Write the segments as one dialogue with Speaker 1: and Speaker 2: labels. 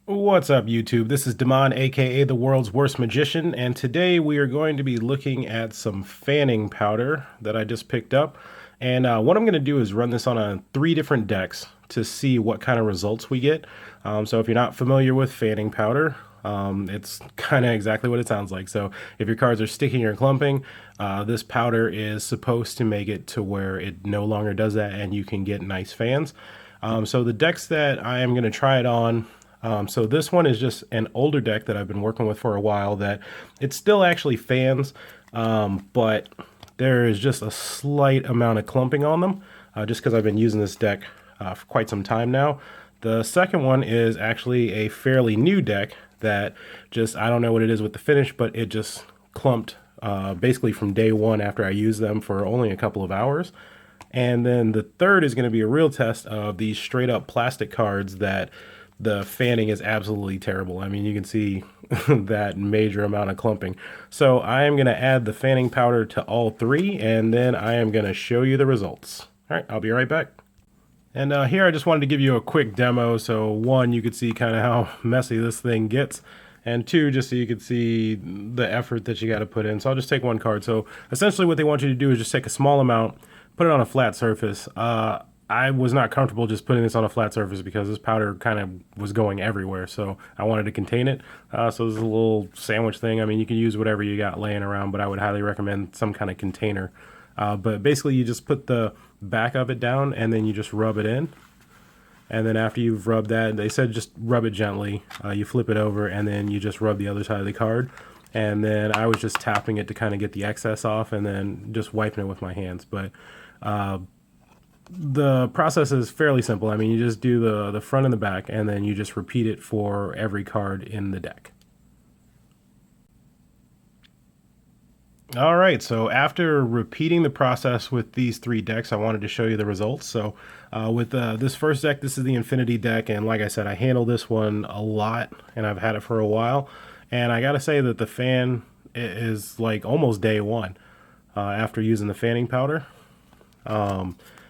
Speaker 1: What's up, YouTube? This is Damon, aka the world's worst magician, and today we are going to be looking at some fanning powder that I just picked up. And what I'm going to do is run this on three different decks to see what kind of results we get. So if you're not familiar with fanning powder, it's kind of exactly what it sounds like. So if your cards are sticking or clumping, this powder is supposed to make it to where it no longer does that and you can get nice fans. So the decks that I am going to try it on, so this one is just an older deck that I've been working with for a while that it still actually fans, but there is just a slight amount of clumping on them, just because I've been using this deck for quite some time now. The second one is actually a fairly new deck that just, I don't know what it is with the finish, but it just clumped basically from day one after I used them for only a couple of hours. And then the third is going to be a real test of these straight up plastic cards that the fanning is absolutely terrible. I mean, you can see that major amount of clumping. So I am going to add the fanning powder to all three, and then I am going to show you the results. All right, I'll be right back. And here I just wanted to give you a quick demo. So one, you could see kind of how messy this thing gets. And two, just so you could see the effort that you got to put in. So I'll just take one card. So essentially what they want you to do is just take a small amount, put it on a flat surface. I was not comfortable just putting this on a flat surface because this powder kind of was going everywhere, so I wanted to contain it. So this is a little sandwich thing. I mean, you can use whatever you got laying around, but I would highly recommend some kind of container. But basically, you just put the back of it down, and then you just rub it in. And then after you've rubbed that, they said just rub it gently. You flip it over, and then you just rub the other side of the card. And then I was just tapping it to kind of get the excess off, and then just wiping it with my hands. But the process is fairly simple. I mean, you just do the front and the back, and then you just repeat it for every card in the deck. All right, so after repeating the process with these three decks, I wanted to show you the results. So with this first deck, this is the Infinity deck, and like I said, I handle this one a lot, and I've had it for a while. And I gotta say that the fan is like almost day one after using the fanning powder.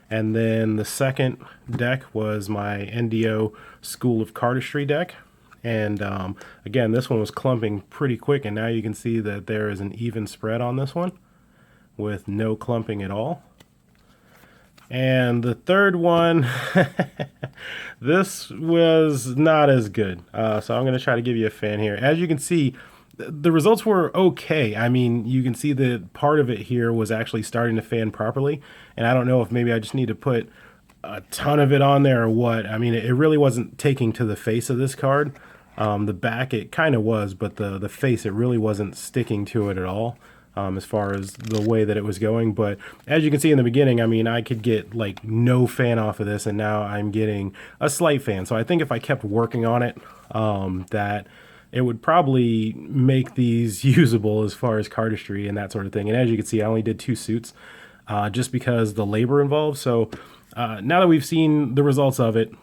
Speaker 1: And then the second deck was my NDO School of Cardistry deck. And again, this one was clumping pretty quick, and now you can see that there is an even spread on this one with no clumping at all. And the third one, this was not as good. So I'm going to try to give you a fan here. As you can see, the results were okay. I mean, you can see that part of it here was actually starting to fan properly. And I don't know if maybe I just need to put a ton of it on there or what. I mean, it really wasn't taking to the face of this card. The back, it kind of was, but the face, it really wasn't sticking to it at all as far as the way that it was going. But as you can see in the beginning, I mean, I could get like no fan off of this, and now I'm getting a slight fan. So I think if I kept working on it, that it would probably make these usable as far as cardistry and that sort of thing. And as you can see, I only did 2 suits just because the labor involved. So now that we've seen the results of it,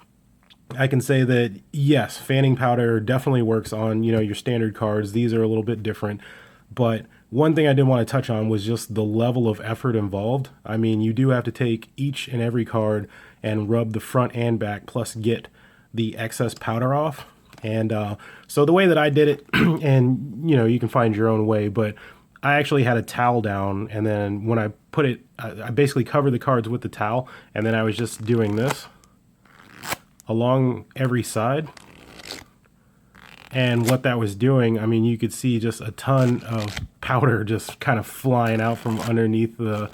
Speaker 1: I can say that yes, fanning powder definitely works on, your standard cards. These are a little bit different. But one thing I did want to touch on was just the level of effort involved. I mean, you do have to take each and every card and rub the front and back, plus get the excess powder off. And so the way that I did it, and you can find your own way, but I actually had a towel down, and then when I put it, I basically covered the cards with the towel, and then I was just doing this along every side. And what that was doing, I mean, you could see just a ton of powder just kind of flying out from underneath the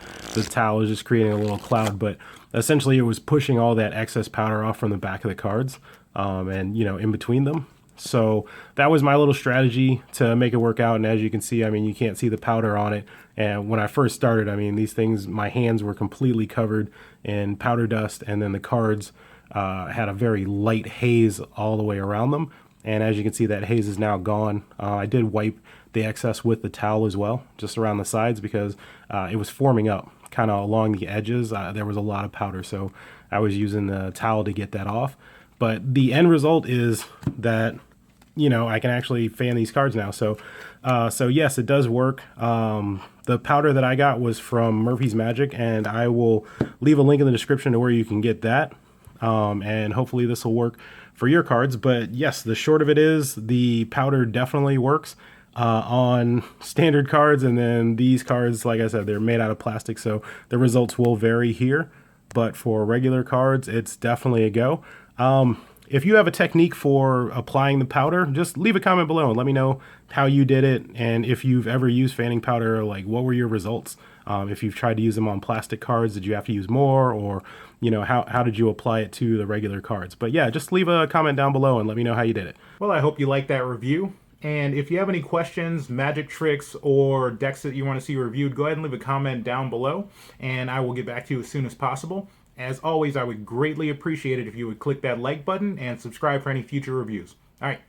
Speaker 1: towel, was just creating a little cloud. But essentially it was pushing all that excess powder off from the back of the cards and, in between them. So that was my little strategy to make it work out. And as you can see, I mean, you can't see the powder on it. And when I first started, I mean, these things, my hands were completely covered in powder dust. And then the cards had a very light haze all the way around them. And as you can see, that haze is now gone. I did wipe the excess with the towel as well, just around the sides, because it was forming up kind of along the edges. There was a lot of powder, so I was using the towel to get that off. But the end result is that, I can actually fan these cards now. So yes, it does work. The powder that I got was from Murphy's Magic, and I will leave a link in the description to where you can get that. And hopefully this will work for your cards. But yes, the short of it is the powder definitely works on standard cards, and then these cards, like I said, they're made out of plastic, so the results will vary here. But for regular cards, it's definitely a go. If you have a technique for applying the powder, just leave a comment below and let me know how you did it, and if you've ever used fanning powder, like what were your results? If you've tried to use them on plastic cards, did you have to use more, or how did you apply it to the regular cards? But yeah, just leave a comment down below and let me know how you did it.
Speaker 2: Well, I hope you liked that review. And if you have any questions, magic tricks, or decks that you want to see reviewed, go ahead and leave a comment down below, and I will get back to you as soon as possible. As always, I would greatly appreciate it if you would click that like button and subscribe for any future reviews. All right,